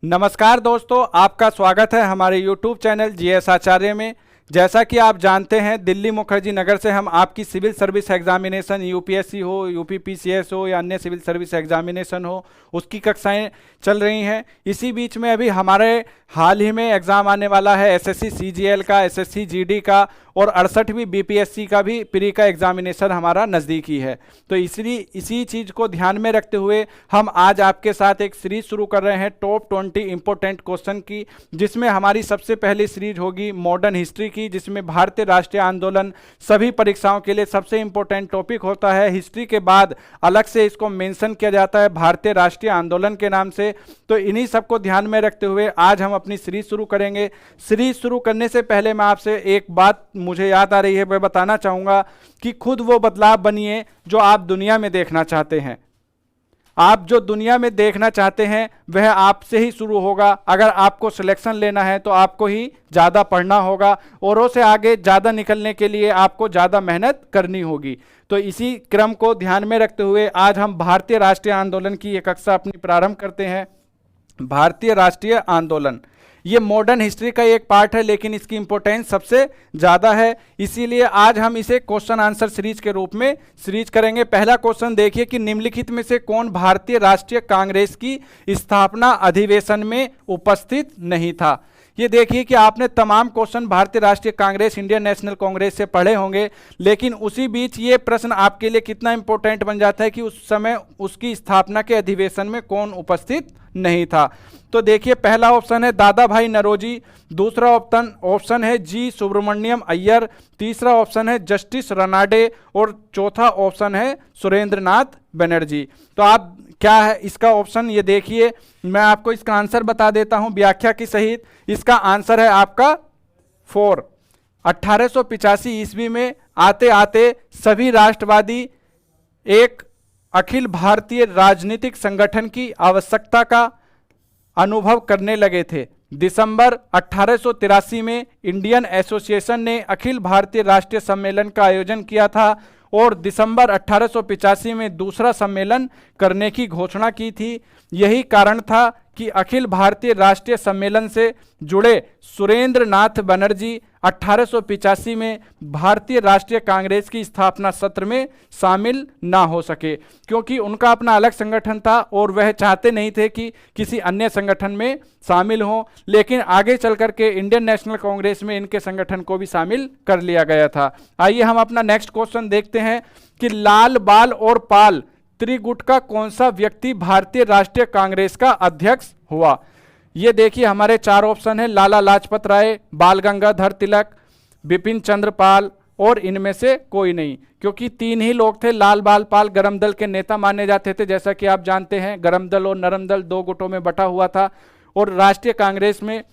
नमस्कार दोस्तों, आपका स्वागत है हमारे YouTube चैनल जीएस आचार्य में। जैसा कि आप जानते हैं, दिल्ली मुखर्जी नगर से हम आपकी सिविल सर्विस एग्जामिनेशन यूपीएससी हो, यूपीपीसीएस हो या अन्य सिविल सर्विस एग्जामिनेशन हो, उसकी कक्षाएं चल रही हैं। इसी बीच में अभी हमारे हाल ही में एग्ज़ाम आने वाला है एसएससी सीजीएल का, एसएससी जीडी का और 68वीं बीपीएससी का भी प्री का एग्जामिनेशन हमारा नज़दीकी है। तो इसलिए इसी चीज़ को ध्यान में रखते हुए हम आज आपके साथ एक सीरीज शुरू कर रहे हैं टॉप 20 इंपॉर्टेंट क्वेश्चन की, जिसमें हमारी सबसे पहली सीरीज होगी मॉडर्न हिस्ट्री की, जिसमें भारतीय राष्ट्रीय आंदोलन सभी परीक्षाओं के लिए सबसे इंपॉर्टेंट टॉपिक होता है। हिस्ट्री के बाद अलग से इसको मेंशन किया जाता है भारतीय राष्ट्रीय आंदोलन के नाम से। तो इन्हीं सबको ध्यान में रखते हुए आज हम अपनी सीरीज शुरू करेंगे। सीरीज शुरू करने से पहले मैं आपसे एक बात मुझे याद आ रही है, मैं बताना चाहूँगा कि खुद वो बदलाव बनिए जो आप दुनिया में देखना चाहते हैं। आप जो दुनिया में देखना चाहते हैं वह आपसे ही शुरू होगा। अगर आपको सिलेक्शन लेना है तो आपको ही ज़्यादा पढ़ना होगा, औरों से आगे ज़्यादा निकलने के लिए आपको ज़्यादा मेहनत करनी होगी। तो इसी क्रम को ध्यान में रखते हुए आज हम भारतीय राष्ट्रीय आंदोलन की एक कक्षा अपनी प्रारंभ करते हैं। भारतीय राष्ट्रीय आंदोलन ये मॉडर्न हिस्ट्री का एक पार्ट है, लेकिन इसकी इंपॉर्टेंस सबसे ज़्यादा है, इसीलिए आज हम इसे क्वेश्चन आंसर सीरीज के रूप में सीरीज करेंगे। पहला क्वेश्चन देखिए कि निम्नलिखित में से कौन भारतीय राष्ट्रीय कांग्रेस की स्थापना अधिवेशन में उपस्थित नहीं था। ये देखिए कि आपने तमाम क्वेश्चन भारतीय राष्ट्रीय कांग्रेस, इंडियन नेशनल कांग्रेस से पढ़े होंगे, लेकिन उसी बीच ये प्रश्न आपके लिए कितना इंपॉर्टेंट बन जाता है कि उस समय उसकी स्थापना के अधिवेशन में कौन उपस्थित नहीं था। तो देखिए, पहला ऑप्शन है दादा भाई नौरोजी, दूसरा ऑप्शन है जी सुब्रमण्यम अय्यर, तीसरा ऑप्शन है जस्टिस रनाडे और चौथा ऑप्शन है सुरेंद्रनाथ बनर्जी। तो आप क्या है इसका ऑप्शन, ये देखिए मैं आपको इसका आंसर बता देता हूं व्याख्या की सहित। इसका आंसर है आपका 4। 1885 ईस्वी में आते आते सभी राष्ट्रवादी एक अखिल भारतीय राजनीतिक संगठन की आवश्यकता का अनुभव करने लगे थे। दिसंबर 1883 में इंडियन एसोसिएशन ने अखिल भारतीय राष्ट्रीय सम्मेलन का आयोजन किया था और दिसंबर 1885 में दूसरा सम्मेलन करने की घोषणा की थी। यही कारण था कि अखिल भारतीय राष्ट्रीय सम्मेलन से जुड़े सुरेंद्र नाथ बनर्जी 1885 में भारतीय राष्ट्रीय कांग्रेस की स्थापना सत्र में शामिल ना हो सके, क्योंकि उनका अपना अलग संगठन था और वह चाहते नहीं थे कि किसी अन्य संगठन में शामिल हों। लेकिन आगे चल करके इंडियन नेशनल कांग्रेस में इनके संगठन को भी शामिल कर लिया गया था। आइए हम अपना नेक्स्ट क्वेश्चन देखते हैं कि लाल, बाल और पाल त्रिगुट का कौन सा व्यक्ति भारतीय राष्ट्रीय कांग्रेस का अध्यक्ष हुआ। ये देखिए हमारे 4 ऑप्शन है, लाला लाजपत राय, बाल गंगाधर तिलक, बिपिन चंद्र पाल और इनमें से कोई नहीं, क्योंकि 3 ही लोग थे। लाल, बाल, पाल गरम दल के नेता माने जाते थे। जैसा कि आप जानते हैं, गरम दल और नरम दल 2 गुटों में बटा हुआ था और राष्ट्रीय कांग्रेस में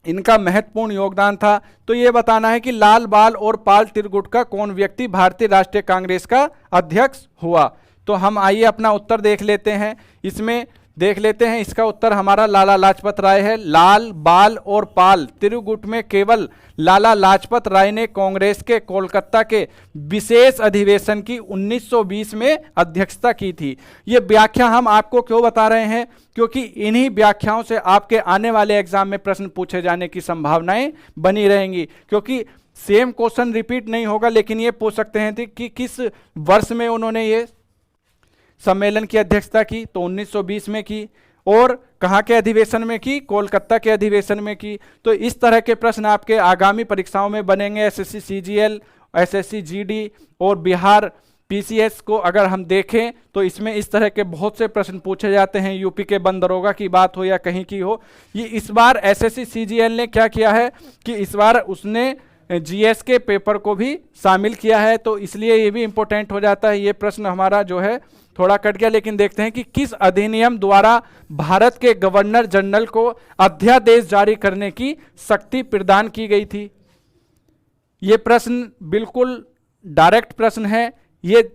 इनका महत्वपूर्ण योगदान था। तो ये बताना है कि लाल, बाल और पाल त्रिगुट का कौन व्यक्ति भारतीय राष्ट्रीय कांग्रेस का अध्यक्ष हुआ। तो हम आइए अपना उत्तर देख लेते हैं। इसमें देख लेते हैं, इसका उत्तर हमारा लाला लाजपत राय है। लाल, बाल और पाल त्रिगुट में केवल लाला लाजपत राय ने कांग्रेस के कोलकाता के विशेष अधिवेशन की 1920 में अध्यक्षता की थी। ये व्याख्या हम आपको क्यों बता रहे हैं, क्योंकि इन्हीं व्याख्याओं से आपके आने वाले एग्जाम में प्रश्न पूछे जाने की संभावनाएं बनी रहेंगी। क्योंकि सेम क्वेश्चन रिपीट नहीं होगा, लेकिन ये पूछ सकते हैं कि किस वर्ष में उन्होंने ये सम्मेलन की अध्यक्षता की, तो 1920 में की। और कहाँ के अधिवेशन में की, कोलकाता के अधिवेशन में की। तो इस तरह के प्रश्न आपके आगामी परीक्षाओं में बनेंगे। एसएससी सीजीएल, एसएससी जीडी और बिहार पीसीएस को अगर हम देखें तो इसमें इस तरह के बहुत से प्रश्न पूछे जाते हैं। यूपी के वन दरोगा की बात हो या कहीं की हो। ये इस बार एसएससी सीजीएल ने क्या किया है कि इस बार उसने जीएस के पेपर को भी शामिल किया है, तो इसलिए ये भी इंपॉर्टेंट हो जाता है। ये प्रश्न हमारा जो है थोड़ा कट गया, लेकिन देखते हैं कि किस अधिनियम द्वारा भारत के गवर्नर जनरल को अध्यादेश जारी करने की शक्ति प्रदान की गई थी। ये प्रश्न बिल्कुल डायरेक्ट प्रश्न है। ये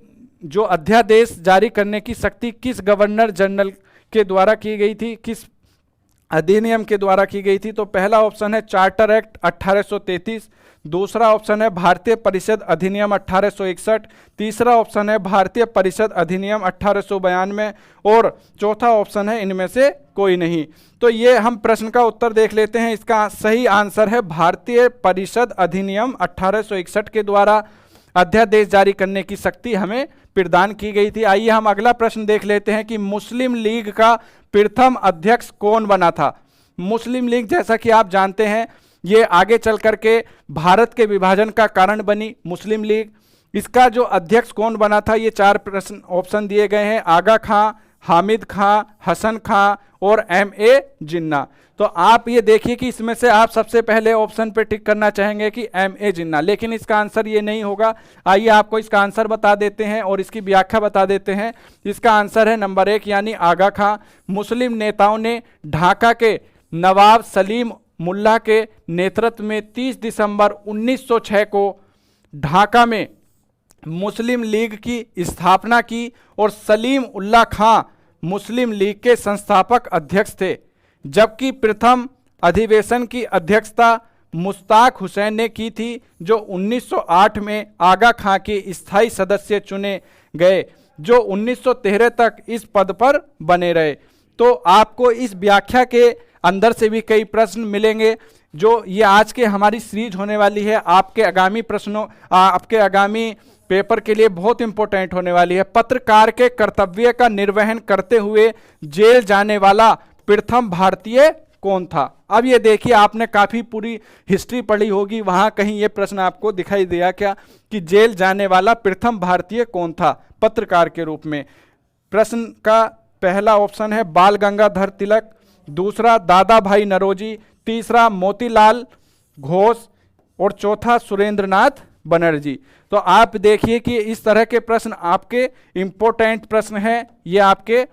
जो अध्यादेश जारी करने की शक्ति किस गवर्नर जनरल के द्वारा की गई थी, किस अधिनियम के द्वारा की गई थी। तो पहला ऑप्शन है चार्टर एक्ट 1833, दूसरा ऑप्शन है भारतीय परिषद अधिनियम 1861, तीसरा ऑप्शन है भारतीय परिषद अधिनियम 1892 और चौथा ऑप्शन है इनमें से कोई नहीं। तो ये हम प्रश्न का उत्तर देख लेते हैं। इसका सही आंसर है भारतीय परिषद अधिनियम 1861 के द्वारा अध्यादेश जारी करने की शक्ति हमें प्रदान की गई थी। आइए हम अगला प्रश्न देख लेते हैं कि मुस्लिम लीग का प्रथम अध्यक्ष कौन बना था। मुस्लिम लीग जैसा कि आप जानते हैं ये आगे चल करके भारत के विभाजन का कारण बनी मुस्लिम लीग। इसका जो अध्यक्ष कौन बना था, ये चार प्रश्न ऑप्शन दिए गए हैं, आगा खां, हामिद खां, हसन खां और M.A. जिन्ना। तो आप ये देखिए कि इसमें से आप सबसे पहले ऑप्शन पे टिक करना चाहेंगे कि M.A. जिन्ना, लेकिन इसका आंसर ये नहीं होगा। आइए आपको इसका आंसर बता देते हैं और इसकी व्याख्या बता देते हैं। इसका आंसर है नंबर 1 यानी आगा खां। मुस्लिम नेताओं ने ढाका के नवाब सलीम मुल्ला के नेतृत्व में 30 दिसंबर 1906 को ढाका में मुस्लिम लीग की स्थापना की और सलीम उल्लाह खां मुस्लिम लीग के संस्थापक अध्यक्ष थे, जबकि प्रथम अधिवेशन की अध्यक्षता मुश्ताक हुसैन ने की थी, जो 1908 में आगा खां के स्थायी सदस्य चुने गए, जो 1913 तक इस पद पर बने रहे। तो आपको इस व्याख्या के अंदर से भी कई प्रश्न मिलेंगे, जो ये आज के हमारी सीरीज होने वाली है, आपके आगामी प्रश्नों आपके आगामी पेपर के लिए बहुत इंपॉर्टेंट होने वाली है। पत्रकार के कर्तव्य का निर्वहन करते हुए जेल जाने वाला प्रथम भारतीय कौन था। अब ये देखिए, आपने काफी पूरी हिस्ट्री पढ़ी होगी, वहां कहीं ये प्रश्न आपको दिखाई दिया क्या कि जेल जाने वाला प्रथम भारतीय कौन था पत्रकार के रूप में। प्रश्न का पहला ऑप्शन है बाल गंगाधर तिलक, दूसरा दादा भाई नरोजी, तीसरा मोतीलाल घोष और चौथा सुरेंद्रनाथ बनर्जी। तो आप देखिए कि इस तरह के प्रश्न आपके इंपॉर्टेंट प्रश्न हैं। ये आपके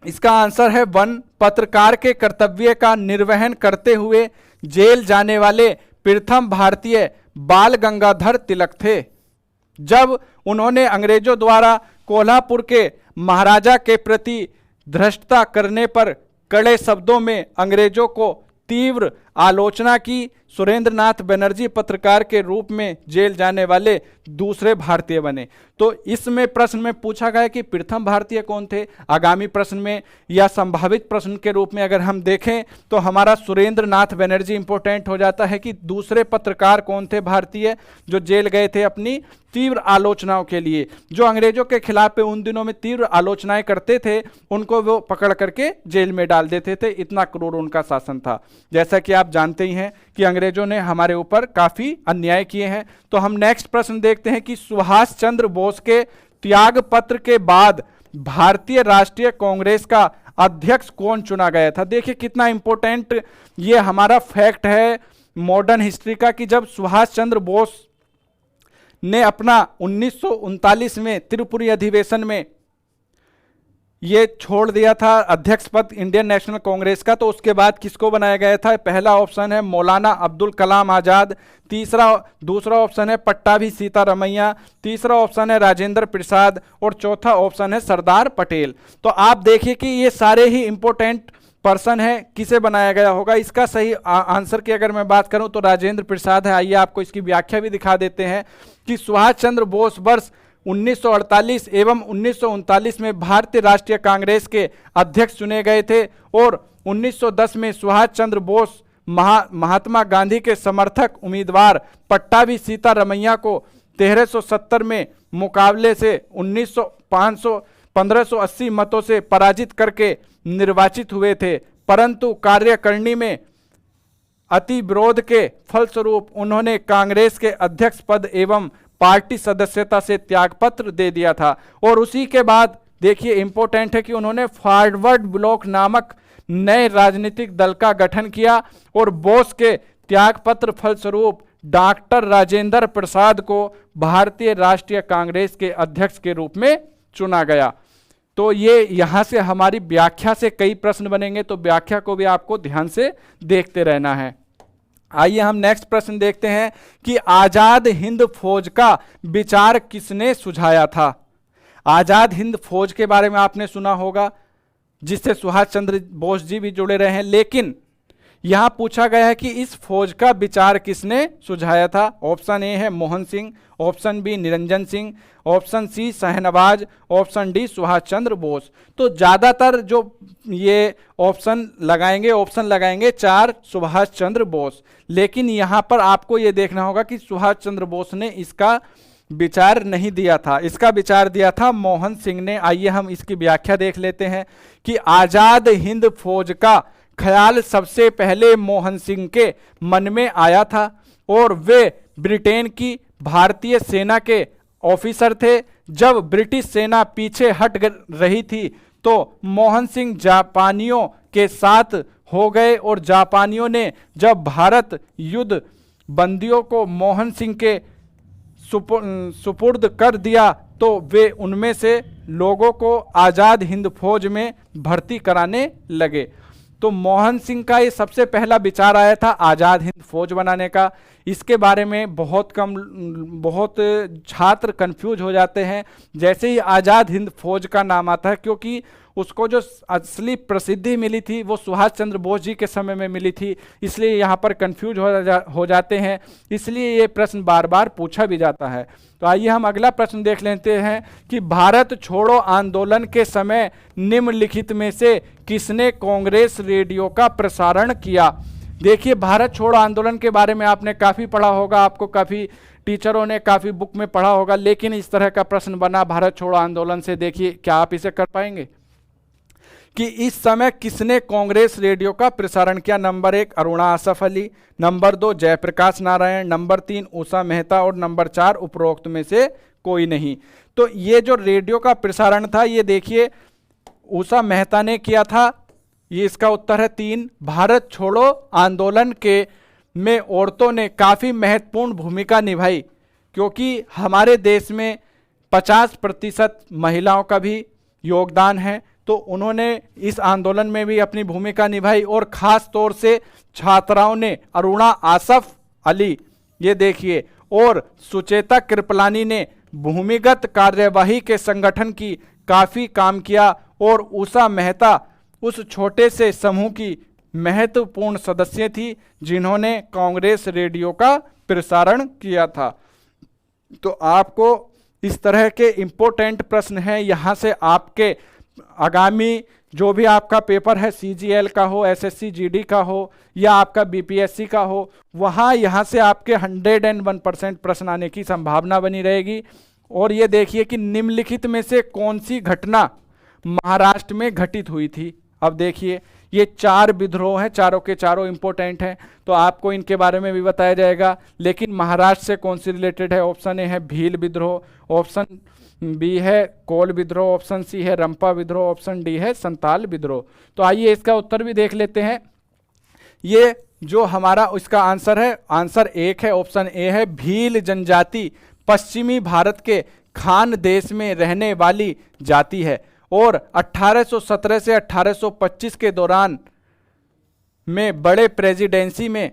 इसका आंसर है 1, पत्रकार के कर्तव्य का निर्वहन करते हुए जेल जाने वाले प्रथम भारतीय बाल गंगाधर तिलक थे, जब उन्होंने अंग्रेजों द्वारा कोल्हापुर के महाराजा के प्रति धृष्टता करने पर कड़े शब्दों में अंग्रेजों को तीव्र आलोचना की। सुरेंद्रनाथ बनर्जी पत्रकार के रूप में जेल जाने वाले दूसरे भारतीय बने। तो इसमें प्रश्न में पूछा गया कि प्रथम भारतीय कौन थे। आगामी प्रश्न में या संभावित प्रश्न के रूप में अगर हम देखें तो हमारा सुरेंद्रनाथ बनर्जी इंपॉर्टेंट हो जाता है कि दूसरे पत्रकार कौन थे भारतीय जो जेल गए थे अपनी तीव्र आलोचनाओं के लिए। जो अंग्रेजों के खिलाफ पे उन दिनों में तीव्र आलोचनाएं करते थे, उनको वो पकड़ करके जेल में डाल देते थे, इतना क्रूर उनका शासन था। जैसा कि आप जानते ही हैं कि अंग्रेजों ने हमारे ऊपर काफी अन्याय किए हैं। तो हम नेक्स्ट प्रश्न देखते हैं कि सुभाष चंद्र बोस के त्याग पत्र के बाद भारतीय राष्ट्रीय कांग्रेस का अध्यक्ष कौन चुना गया था। देखिए कितना इंपॉर्टेंट ये हमारा फैक्ट है मॉडर्न हिस्ट्री का कि जब सुभाष चंद्र बोस ने अपना 1939 में त्रिपुरी अधिवेशन में ये छोड़ दिया था अध्यक्ष पद इंडियन नेशनल कांग्रेस का, तो उसके बाद किसको बनाया गया था। पहला ऑप्शन है मौलाना अब्दुल कलाम आजाद, दूसरा ऑप्शन है पट्टाभी सीतारमैया, तीसरा ऑप्शन है राजेंद्र प्रसाद और चौथा ऑप्शन है सरदार पटेल। तो आप देखिए कि ये सारे ही इंपॉर्टेंट पर्सन है, किसे बनाया गया होगा। इसका सही आंसर की अगर मैं बात करूं तो राजेंद्र प्रसाद है। आइए आपको इसकी व्याख्या भी दिखा देते हैं कि सुभाष चंद्र बोस वर्ष 1948 एवं 1939 में भारतीय राष्ट्रीय कांग्रेस के अध्यक्ष चुने गए थे और 1910 में सुभाष चंद्र बोस महात्मा गांधी के समर्थक उम्मीदवार पट्टाभी सीतारमैया को 1370 में मुकाबले से 1580 मतों से पराजित करके निर्वाचित हुए थे, परंतु कार्यकारिणी में अति विरोध के फलस्वरूप उन्होंने कांग्रेस के अध्यक्ष पद एवं पार्टी सदस्यता से त्यागपत्र दे दिया था। और उसी के बाद देखिए इंपॉर्टेंट है कि उन्होंने फॉरवर्ड ब्लॉक नामक नए राजनीतिक दल का गठन किया और बोस के त्यागपत्र फलस्वरूप डॉक्टर राजेंद्र प्रसाद को भारतीय राष्ट्रीय कांग्रेस के अध्यक्ष के रूप में चुना गया। तो ये यहां से हमारी व्याख्या से कई प्रश्न बनेंगे, तो व्याख्या को भी आपको ध्यान से देखते रहना है। आइए हम नेक्स्ट प्रश्न देखते हैं कि आजाद हिंद फौज का विचार किसने सुझाया था। आजाद हिंद फौज के बारे में आपने सुना होगा, जिससे सुभाष चंद्र बोस जी भी जुड़े रहे हैं, लेकिन यहां पूछा गया है कि इस फौज का विचार किसने सुझाया था। ऑप्शन ए है Mohan Singh, option B Niranjan Singh, option C Shahnawaz, option D Subhash Chandra Bose. तो ज्यादातर जो ये ऑप्शन लगाएंगे 4 सुभाष चंद्र बोस, लेकिन यहां पर आपको ये देखना होगा कि सुभाष चंद्र बोस ने इसका विचार नहीं दिया था, इसका विचार दिया था मोहन सिंह ने। आइए हम इसकी व्याख्या देख लेते हैं कि आजाद हिंद फौज का ख्याल सबसे पहले मोहन सिंह के मन में आया था और वे ब्रिटेन की भारतीय सेना के ऑफिसर थे। जब ब्रिटिश सेना पीछे हट रही थी तो मोहन सिंह जापानियों के साथ हो गए और जापानियों ने जब भारत युद्ध बंदियों को मोहन सिंह के सुपुर्द कर दिया तो वे उनमें से लोगों को आजाद हिंद फौज में भर्ती कराने लगे। तो मोहन सिंह का ये सबसे पहला विचार आया था आजाद हिंद फौज बनाने का। इसके बारे में बहुत छात्र कंफ्यूज हो जाते हैं जैसे ही आजाद हिंद फौज का नाम आता है, क्योंकि उसको जो असली प्रसिद्धि मिली थी वो सुभाष चंद्र बोस जी के समय में मिली थी, इसलिए यहाँ पर कंफ्यूज हो जाते हैं, इसलिए ये प्रश्न बार बार पूछा भी जाता है। तो आइए हम अगला प्रश्न देख लेते हैं कि भारत छोड़ो आंदोलन के समय निम्नलिखित में से किसने कांग्रेस रेडियो का प्रसारण किया। देखिए, भारत छोड़ो आंदोलन के बारे में आपने काफ़ी पढ़ा होगा, आपको काफ़ी टीचरों ने काफ़ी बुक में पढ़ा होगा, लेकिन इस तरह का प्रश्न बना भारत छोड़ो आंदोलन से, देखिए क्या आप इसे कर पाएंगे कि इस समय किसने कांग्रेस रेडियो का प्रसारण किया। Number 1 Aruna Asaf Ali, number 2 Jayaprakash Narayan, number 3 Usha Mehta और नंबर 4 उपरोक्त में से कोई नहीं। तो ये जो रेडियो का प्रसारण था ये देखिए उषा मेहता ने किया था, ये इसका उत्तर है 3। भारत छोड़ो आंदोलन के में औरतों ने काफ़ी महत्वपूर्ण भूमिका निभाई, क्योंकि हमारे देश में 50% महिलाओं का भी योगदान है, तो उन्होंने इस आंदोलन में भी अपनी भूमिका निभाई और ख़ास तौर से छात्राओं ने अरुणा आसफ अली ये देखिए और सुचेता कृपलानी ने भूमिगत कार्यवाही के संगठन की काफ़ी काम किया और उषा मेहता उस छोटे से समूह की महत्वपूर्ण सदस्य थी जिन्होंने कांग्रेस रेडियो का प्रसारण किया था। तो आपको इस तरह के इम्पोर्टेंट प्रश्न हैं, यहाँ से आपके आगामी जो भी आपका पेपर है CGL का हो, SSC GD का हो या आपका BPSC का हो, वहाँ यहाँ से आपके 101% प्रश्न आने की संभावना बनी रहेगी। और ये देखिए कि निम्नलिखित में से कौन सी घटना महाराष्ट्र में घटित हुई थी। अब देखिए ये 4 विद्रोह हैं, चारों के चारों इंपॉर्टेंट हैं, तो आपको इनके बारे में भी बताया जाएगा, लेकिन महाराष्ट्र से कौन सी रिलेटेड है। ऑप्शन ए है भील विद्रोह, ऑप्शन बी है कोल विद्रोह, ऑप्शन सी है रंपा विद्रोह, ऑप्शन डी है संताल विद्रोह। तो आइए इसका उत्तर भी देख लेते हैं। ये जो हमारा इसका आंसर है, आंसर 1 है, ऑप्शन ए है भील जनजाति पश्चिमी भारत के खान देश में रहने वाली जाति है और 1817 से 1825 के दौरान में बड़े प्रेसिडेंसी में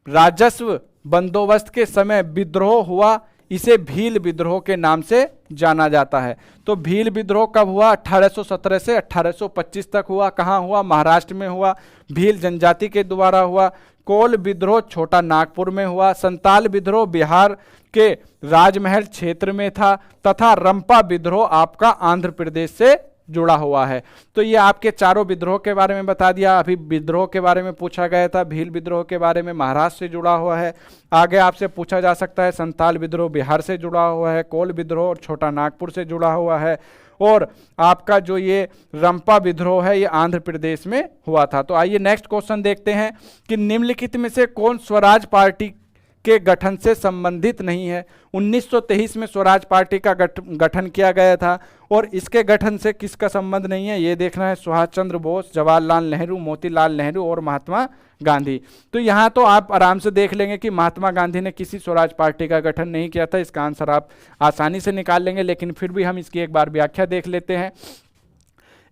राजस्व बंदोबस्त के समय विद्रोह हुआ, इसे भील विद्रोह के नाम से जाना जाता है। तो भील विद्रोह कब हुआ? 1817 से 1825 तक हुआ। कहाँ हुआ? महाराष्ट्र में हुआ, भील जनजाति के द्वारा हुआ। कोल विद्रोह छोटा नागपुर में हुआ। संताल विद्रोह बिहार के राजमहल क्षेत्र में था तथा रंपा विद्रोह आपका आंध्र प्रदेश से जुड़ा हुआ है। तो ये आपके चारों विद्रोह के बारे में बता दिया। अभी विद्रोह के बारे में पूछा गया था, भील विद्रोह के बारे में महाराष्ट्र से जुड़ा हुआ है। आगे आपसे पूछा जा सकता है संताल विद्रोह बिहार से जुड़ा हुआ है, कोल विद्रोह और छोटा नागपुर से जुड़ा हुआ है, और आपका जो ये रंपा विद्रोह है ये आंध्र प्रदेश में हुआ था। तो आइए नेक्स्ट क्वेश्चन देखते हैं कि निम्नलिखित में से कौन स्वराज पार्टी के गठन से संबंधित नहीं है। 1923 में स्वराज पार्टी का गठन किया गया था और इसके गठन से किसका संबंध नहीं है ये देखना है। सुभाष चंद्र बोस, जवाहरलाल नेहरू, मोतीलाल नेहरू और महात्मा गांधी। तो यहाँ तो आप आराम से देख लेंगे कि महात्मा गांधी ने किसी स्वराज पार्टी का गठन नहीं किया था, इसका आंसर आप आसानी से निकाल लेंगे, लेकिन फिर भी हम इसकी एक बार व्याख्या देख लेते हैं।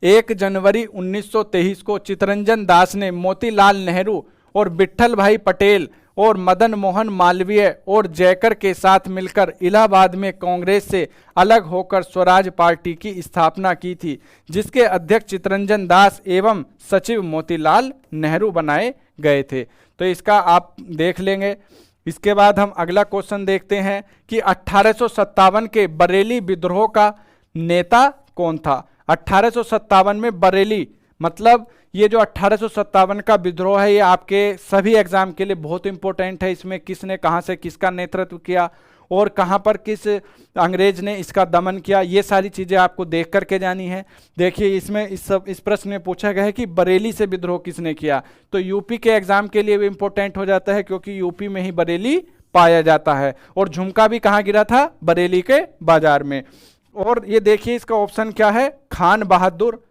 1 जनवरी 1923 को चित्तरंजन दास ने मोतीलाल नेहरू और विट्ठल भाई पटेल और मदन मोहन मालवीय और जयकर के साथ मिलकर इलाहाबाद में कांग्रेस से अलग होकर स्वराज पार्टी की स्थापना की थी, जिसके अध्यक्ष चित्तरंजन दास एवं सचिव मोतीलाल नेहरू बनाए गए थे। तो इसका आप देख लेंगे। इसके बाद हम अगला क्वेश्चन देखते हैं कि 1857 के बरेली विद्रोह का नेता कौन था। 1857 में बरेली मतलब ये जो 1857 का विद्रोह है, ये आपके सभी एग्जाम के लिए बहुत इंपॉर्टेंट है। इसमें किसने कहां से किसका नेतृत्व किया और कहां पर किस अंग्रेज ने इसका दमन किया, ये सारी चीजें आपको देख करके जानी है। देखिए इसमें इस प्रश्न में पूछा गया है कि बरेली से विद्रोह किसने किया, तो यूपी के एग्जाम के लिए भी इंपॉर्टेंट हो जाता है, क्योंकि यूपी में ही बरेली पाया जाता है। और झुमका भी कहाँ गिरा था, बरेली के बाजार में। और ये देखिए इसका ऑप्शन क्या है, खान बहादुर,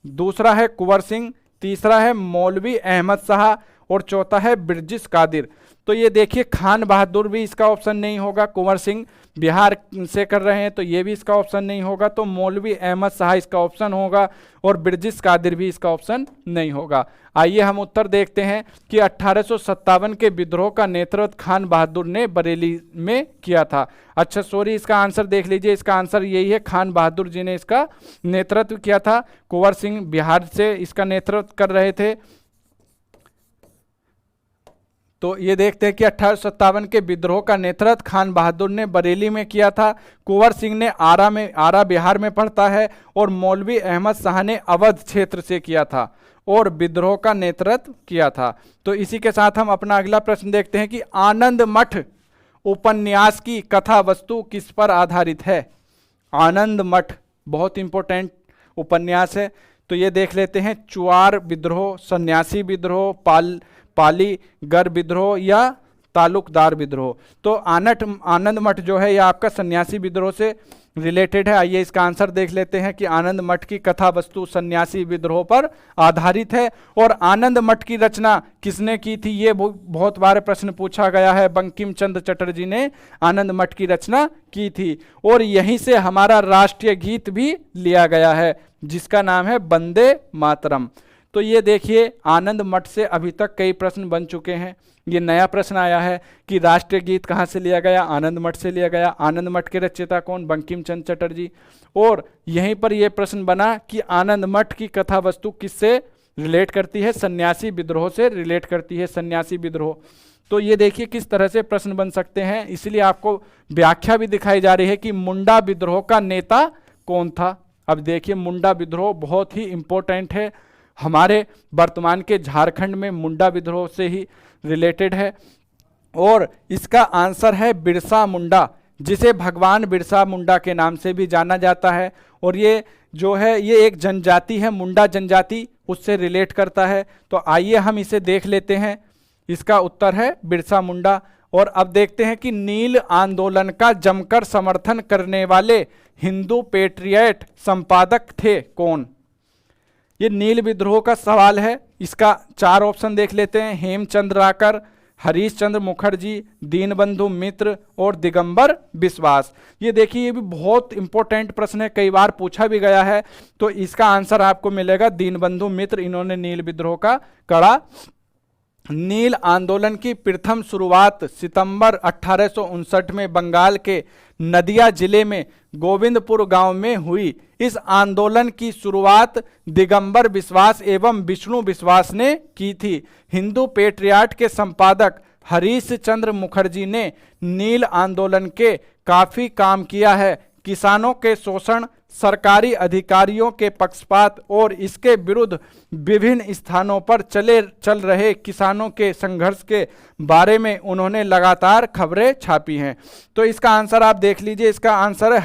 दूसरा है कुंवर सिंह, तीसरा है मौलवी अहमद शाह और चौथा है बिरजिस कादिर। तो ये देखिए खान बहादुर भी इसका ऑप्शन नहीं होगा, कुंवर सिंह बिहार से कर रहे हैं तो ये भी इसका ऑप्शन नहीं होगा, तो मौलवी अहमद शाह इसका ऑप्शन होगा और बिरजिस कादिर भी इसका ऑप्शन नहीं होगा। आइए हम उत्तर देखते हैं कि 1857 के विद्रोह का नेतृत्व खान बहादुर ने बरेली में किया था। अच्छा सॉरी, इसका आंसर देख लीजिए, इसका आंसर यही है, खान बहादुर जी ने इसका नेतृत्व किया था। कुंवर सिंह बिहार से इसका नेतृत्व कर रहे थे। तो ये देखते हैं कि 1857 के विद्रोह का नेतृत्व खान बहादुर ने बरेली में किया था, कुंवर सिंह ने आरा बिहार में पड़ता है और मौलवी अहमद शाह ने अवध क्षेत्र से किया था और विद्रोह का नेतृत्व किया था। तो इसी के साथ हम अपना अगला प्रश्न देखते हैं कि आनंद मठ उपन्यास की कथा वस्तु किस पर आधारित है। आनंद मठ बहुत इंपॉर्टेंट उपन्यास है, तो ये देख लेते हैं, चुआर विद्रोह, सन्यासी विद्रोह, पाली गर विद्रोह या तालुकदार विद्रोह। तो आनंद मठ जो है यह आपका सन्यासी विद्रोह से रिलेटेड है। आइए इसका आंसर देख लेते हैं कि आनंद मठ की कथा वस्तु सन्यासी विद्रोह पर आधारित है। और आनंद मठ की रचना किसने की थी, ये बहुत बार प्रश्न पूछा गया है। बंकिम चंद्र चटर्जी ने आनंद मठ की रचना की थी और यहीं से हमारा राष्ट्रीय गीत भी लिया गया है, जिसका नाम है वंदे मातरम। तो ये देखिए आनंद मठ से अभी तक कई प्रश्न बन चुके हैं। ये नया प्रश्न आया है कि राष्ट्रीय गीत कहाँ से लिया गया, आनंद मठ से लिया गया। आनंद मठ के रचयिता कौन, बंकिम चंद्र चटर्जी। और यहीं पर यह प्रश्न बना कि आनंद मठ की कथा वस्तु किससे रिलेट करती है, सन्यासी विद्रोह से रिलेट करती है, सन्यासी विद्रोह। तो ये देखिए किस तरह से प्रश्न बन सकते हैं, इसलिए आपको व्याख्या भी दिखाई जा रही है कि मुंडा विद्रोह का नेता कौन था। अब देखिए मुंडा विद्रोह बहुत ही इंपॉर्टेंट है, हमारे वर्तमान के झारखंड में मुंडा विद्रोह से ही रिलेटेड है। और इसका आंसर है बिरसा मुंडा, जिसे भगवान बिरसा मुंडा के नाम से भी जाना जाता है। और ये जो है ये एक जनजाति है, मुंडा जनजाति, उससे रिलेट करता है। तो आइए हम इसे देख लेते हैं। इसका उत्तर है बिरसा मुंडा। और अब देखते हैं कि नील आंदोलन का जमकर समर्थन करने वाले हिंदू पेट्रियट संपादक थे कौन। ये नील विद्रोह का सवाल है। इसका 4 ऑप्शन देख लेते हैं, हेमचंद्र राकर, हरीश चंद्र मुखर्जी, दीनबंधु मित्र और दिगंबर बिश्वास। ये देखिए ये भी बहुत इंपॉर्टेंट प्रश्न है, कई बार पूछा भी गया है। तो इसका आंसर आपको मिलेगा दीनबंधु मित्र, इन्होंने नील विद्रोह का कड़ा। नील आंदोलन की प्रथम शुरुआत सितंबर 1859 में बंगाल के नदिया जिले में गोविंदपुर गांव में हुई। इस आंदोलन की शुरुआत दिगंबर बिश्वास एवं विष्णु बिश्वास ने की थी। हिंदू पेट्रियाट के संपादक हरीश चंद्र मुखर्जी ने नील आंदोलन के काफी काम किया है। किसानों के शोषण, सरकारी अधिकारियों के पक्षपात और इसके विरुद्ध विभिन्न स्थानों पर चल रहे किसानों के संघर्ष के बारे में उन्होंने लगातार खबरें छापी हैं। तो इसका आंसर आप देख लीजिए, इसका आंसर है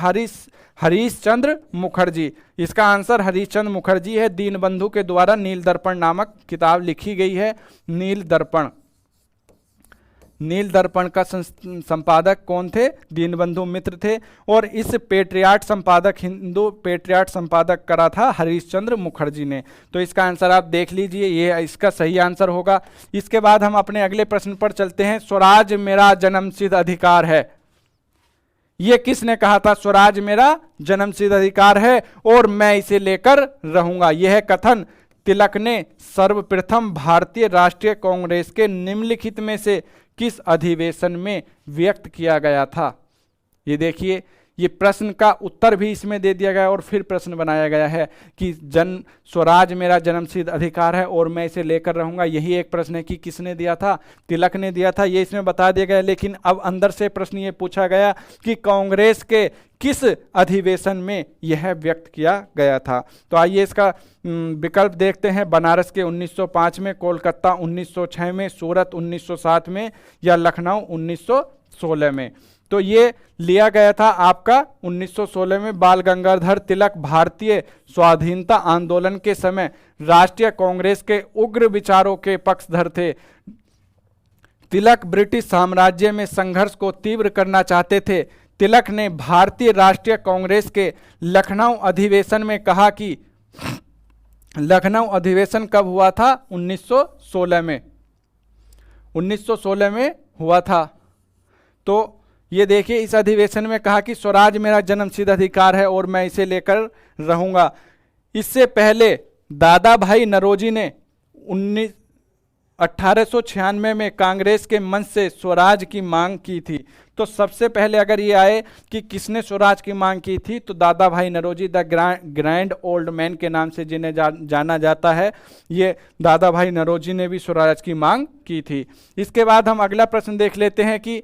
हरीश चंद्र मुखर्जी। इसका आंसर हरीश चंद्र मुखर्जी है। दीनबंधु के द्वारा नील दर्पण नामक किताब लिखी गई है। नील दर्पण का संपादक कौन थे, दीनबंधु मित्र थे। और इस पेट्रियाट संपादक, हिंदू पेट्रियाट संपादक करा था हरीश चंद्र मुखर्जी ने। तो इसका आंसर आप देख लीजिए, ये इसका सही आंसर होगा। इसके बाद हम अपने अगले प्रश्न पर चलते हैं। स्वराज मेरा जन्मसिद्ध अधिकार है, ये किसने कहा था, स्वराज मेरा जन्मसिद्ध अधिकार है और मैं इसे लेकर रहूंगा। यह कथन तिलक ने सर्वप्रथम भारतीय राष्ट्रीय कांग्रेस के निम्नलिखित में से किस अधिवेशन में व्यक्त किया गया था। ये देखिए, ये प्रश्न का उत्तर भी इसमें दे दिया गया और फिर प्रश्न बनाया गया है कि जन स्वराज मेरा जन्मसिद्ध अधिकार है और मैं इसे लेकर रहूंगा। यही एक प्रश्न है कि किसने दिया था, तिलक ने दिया था, ये इसमें बता दिया गया। लेकिन अब अंदर से प्रश्न ये पूछा गया कि कांग्रेस के किस अधिवेशन में यह व्यक्त किया गया था। तो आइए इसका विकल्प देखते हैं। बनारस के 1905 में, कोलकाता 1906 में, सूरत 1907 में या लखनऊ 1916 में। तो ये लिया गया था आपका 1916 में। बाल गंगाधर तिलक भारतीय स्वाधीनता आंदोलन के समय राष्ट्रीय कांग्रेस के उग्र विचारों के पक्षधर थे। तिलक ब्रिटिश साम्राज्य में संघर्ष को तीव्र करना चाहते थे। तिलक ने भारतीय राष्ट्रीय कांग्रेस के लखनऊ अधिवेशन में कहा कि लखनऊ अधिवेशन कब हुआ था? 1916 में। 1916 में हुआ था। तो ये देखिए, इस अधिवेशन में कहा कि स्वराज मेरा जन्मसिद्ध अधिकार है और मैं इसे लेकर रहूंगा। इससे पहले दादा भाई नौरोजी ने 1896 में कांग्रेस के मंच से स्वराज की मांग की थी। तो सबसे पहले अगर ये आए कि किसने स्वराज की मांग की थी, तो Dadabhai Naoroji, the grand old man के नाम से जिन्हें जाना जाता है, ये दादा भाई नौरोजी ने भी स्वराज की मांग की थी। इसके बाद हम अगला प्रश्न देख लेते हैं कि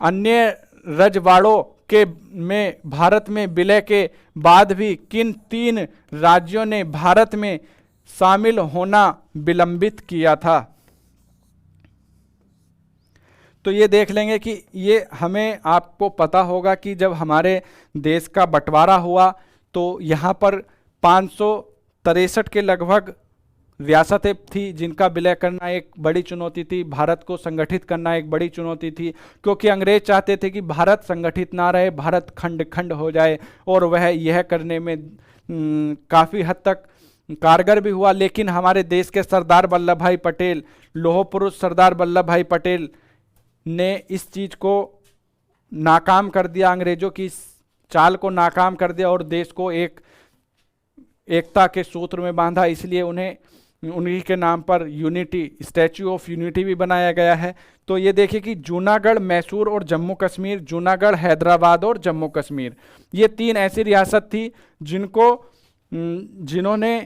अन्य रजवाड़ों के में भारत में विलय के बाद भी किन 3 राज्यों ने भारत में शामिल होना विलंबित किया था। तो ये देख लेंगे कि ये हमें आपको पता होगा कि जब हमारे देश का बंटवारा हुआ तो यहाँ पर 563 के लगभग रियासतें थी जिनका विलय करना एक बड़ी चुनौती थी। भारत को संगठित करना एक बड़ी चुनौती थी, क्योंकि अंग्रेज चाहते थे कि भारत संगठित ना रहे, भारत खंड खंड हो जाए, और वह यह करने में काफ़ी हद तक कारगर भी हुआ। लेकिन हमारे देश के सरदार वल्लभ भाई पटेल, लौह पुरुष सरदार वल्लभ भाई पटेल ने इस चीज़ को नाकाम कर दिया, अंग्रेजों की इस चाल को नाकाम कर दिया और देश को एकता के सूत्र में बांधा। इसलिए उन्हीं के नाम पर यूनिटी, स्टैच्यू ऑफ यूनिटी भी बनाया गया है। तो ये देखिए कि जूनागढ़, मैसूर और जम्मू कश्मीर, जूनागढ़, हैदराबाद और जम्मू कश्मीर, ये 3 ऐसी रियासत थी जिन्होंने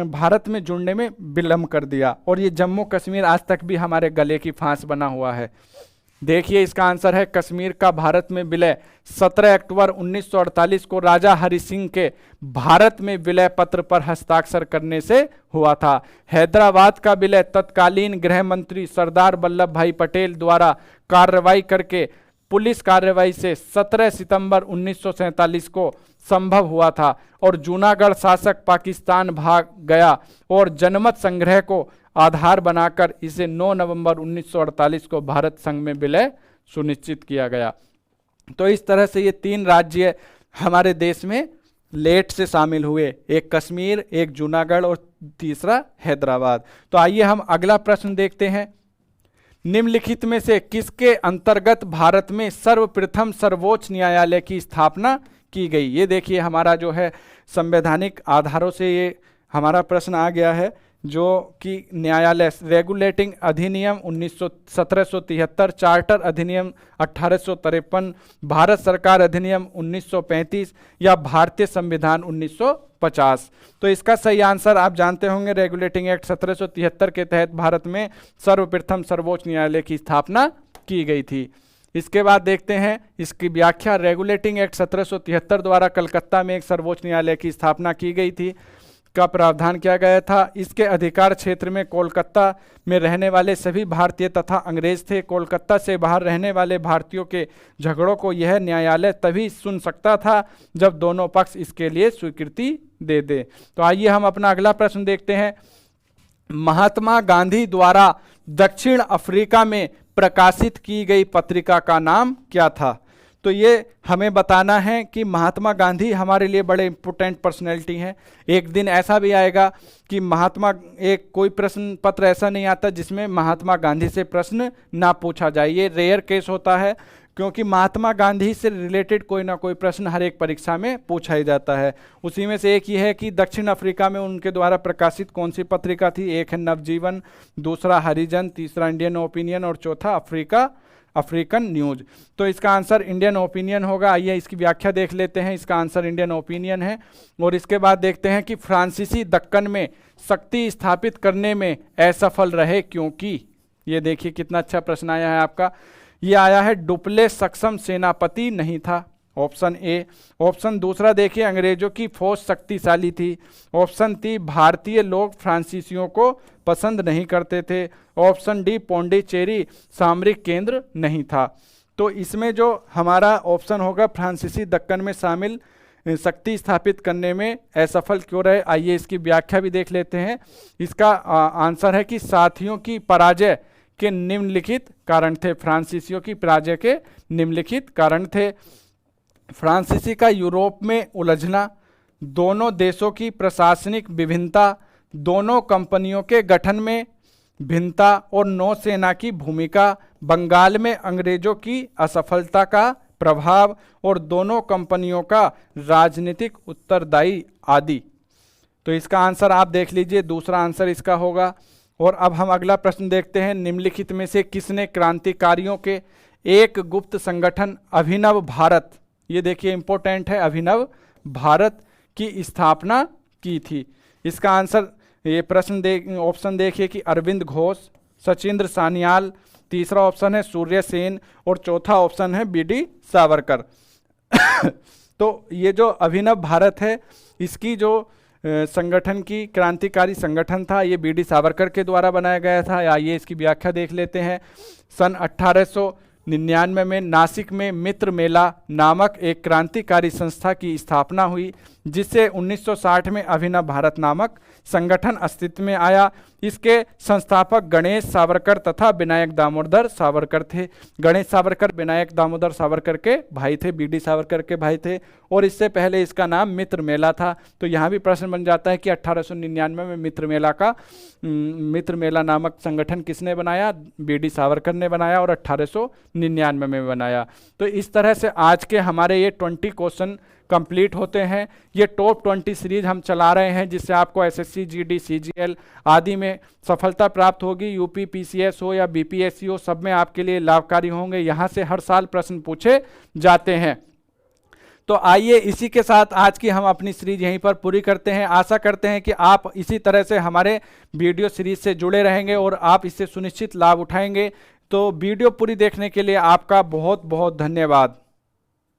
भारत में जुड़ने में विलंब कर दिया, और ये जम्मू कश्मीर आज तक भी हमारे गले की फांस बना हुआ है। देखिए इसका आंसर है कश्मीर का भारत में विलय 17 अक्टूबर 1948 को राजा हरि सिंह के भारत में विलय पत्र पर हस्ताक्षर करने से हुआ था। हैदराबाद का विलय तत्कालीन गृह मंत्री सरदार वल्लभ भाई पटेल द्वारा कार्रवाई करके पुलिस कार्रवाई से 17 सितंबर 1947 को संभव हुआ था, और जूनागढ़ शासक पाकिस्तान भाग गया और जनमत संग्रह को आधार बनाकर इसे 9 नवंबर 1948 को भारत संघ में विलय सुनिश्चित किया गया। तो इस तरह से ये 3 राज्य हमारे देश में लेट से शामिल हुए, एक कश्मीर, एक जूनागढ़ और तीसरा हैदराबाद। तो आइए हम अगला प्रश्न देखते हैं। निम्नलिखित में से किसके अंतर्गत भारत में सर्वप्रथम सर्वोच्च न्यायालय की स्थापना की गई। ये देखिए हमारा जो है संवैधानिक आधारों से ये हमारा प्रश्न आ गया है, जो कि न्यायालय रेगुलेटिंग अधिनियम 1773, चार्टर अधिनियम 1853, भारत सरकार अधिनियम 1935 या भारतीय संविधान 1950। तो इसका सही आंसर आप जानते होंगे, रेगुलेटिंग एक्ट 1773 के तहत भारत में सर्वप्रथम सर्वोच्च न्यायालय की स्थापना की गई थी। इसके बाद देखते हैं इसकी व्याख्या। रेगुलेटिंग एक्ट 1773 द्वारा कलकत्ता में एक सर्वोच्च न्यायालय की स्थापना की गई थी का प्रावधान किया गया था। इसके अधिकार क्षेत्र में कोलकाता में रहने वाले सभी भारतीय तथा अंग्रेज थे। कोलकाता से बाहर रहने वाले भारतीयों के झगड़ों को यह न्यायालय तभी सुन सकता था जब दोनों पक्ष इसके लिए स्वीकृति दे दे। तो आइए हम अपना अगला प्रश्न देखते हैं। महात्मा गांधी द्वारा दक्षिण अफ्रीका में प्रकाशित की गई पत्रिका का नाम क्या था। तो ये हमें बताना है कि महात्मा गांधी हमारे लिए बड़े इंपॉर्टेंट पर्सनैलिटी हैं। एक दिन ऐसा भी आएगा कि कोई प्रश्न पत्र ऐसा नहीं आता जिसमें महात्मा गांधी से प्रश्न ना पूछा जाए। ये रेयर केस होता है, क्योंकि महात्मा गांधी से रिलेटेड कोई ना कोई प्रश्न हर एक परीक्षा में पूछा ही जाता है। उसी में से एक ये है कि दक्षिण अफ्रीका में उनके द्वारा प्रकाशित कौन सी पत्रिका थी। एक है नवजीवन, दूसरा हरिजन, तीसरा इंडियन ओपिनियन और चौथा अफ्रीकन न्यूज। तो इसका आंसर इंडियन ओपिनियन होगा। आइए इसकी व्याख्या देख लेते हैं। इसका आंसर इंडियन ओपिनियन है। और इसके बाद देखते हैं कि फ्रांसीसी दक्कन में शक्ति स्थापित करने में असफल रहे क्योंकि। ये देखिए कितना अच्छा प्रश्न आया है आपका। ये आया है डुप्लेस सक्षम सेनापति नहीं था, ऑप्शन ए। ऑप्शन दूसरा देखिए अंग्रेजों की फौज शक्तिशाली थी। ऑप्शन डी भारतीय लोग फ्रांसीसियों को पसंद नहीं करते थे। ऑप्शन डी पौंडीचेरी सामरिक केंद्र नहीं था। तो इसमें जो हमारा ऑप्शन होगा फ्रांसीसी दक्कन में शामिल शक्ति स्थापित करने में असफल क्यों रहे, आइए इसकी व्याख्या भी देख लेते हैं। इसका आंसर है कि साथियों की पराजय के निम्नलिखित कारण थे। फ्रांसीसियों की पराजय के निम्नलिखित कारण थे। फ्रांसीसी का यूरोप में उलझना, दोनों देशों की प्रशासनिक विभिन्नता, दोनों कंपनियों के गठन में भिन्नता और नौसेना की भूमिका, बंगाल में अंग्रेजों की असफलता का प्रभाव और दोनों कंपनियों का राजनीतिक उत्तरदायी आदि। तो इसका आंसर आप देख लीजिए, दूसरा आंसर इसका होगा। और अब हम अगला प्रश्न देखते हैं। निम्नलिखित में से किसने क्रांतिकारियों के एक गुप्त संगठन अभिनव भारत, ये देखिए इंपॉर्टेंट है, अभिनव भारत की स्थापना की थी। इसका आंसर ये प्रश्न ऑप्शन देखिए कि अरविंद घोष, सचिंद्र सान्याल, तीसरा ऑप्शन है सूर्य सेन और चौथा ऑप्शन है बीडी सावरकर। तो ये जो अभिनव भारत है इसकी जो संगठन की क्रांतिकारी संगठन था ये बीडी सावरकर के द्वारा बनाया गया था। आइए इसकी व्याख्या देख लेते हैं। सन 1899 में नासिक में मित्र मेला नामक एक क्रांतिकारी संस्था की स्थापना हुई, जिससे 1960 में अभिनव भारत नामक संगठन अस्तित्व में आया। इसके संस्थापक गणेश सावरकर तथा विनायक दामोदर सावरकर थे। गणेश सावरकर विनायक दामोदर सावरकर के भाई थे, बीडी सावरकर के भाई थे। और इससे पहले इसका नाम मित्र मेला था। तो यहाँ भी प्रश्न बन जाता है कि 1899 में मित्र मेला नामक संगठन किसने बनाया, बीडी सावरकर ने बनाया और 1899 में बनाया। तो इस तरह से आज के हमारे ये 20 क्वेश्चन कंप्लीट होते हैं। ये टॉप 20 सीरीज हम चला रहे हैं, जिससे आपको एसएससी, जीडी, सीजीएल आदि में सफलता प्राप्त होगी। यूपी पीसीएस हो या बीपीएससी हो, सब में आपके लिए लाभकारी होंगे। यहाँ से हर साल प्रश्न पूछे जाते हैं। तो आइए इसी के साथ आज की हम अपनी सीरीज यहीं पर पूरी करते हैं। आशा करते हैं कि आप इसी तरह से हमारे वीडियो सीरीज से जुड़े रहेंगे और आप इससे सुनिश्चित लाभ उठाएंगे। तो वीडियो पूरी देखने के लिए आपका बहुत बहुत धन्यवाद।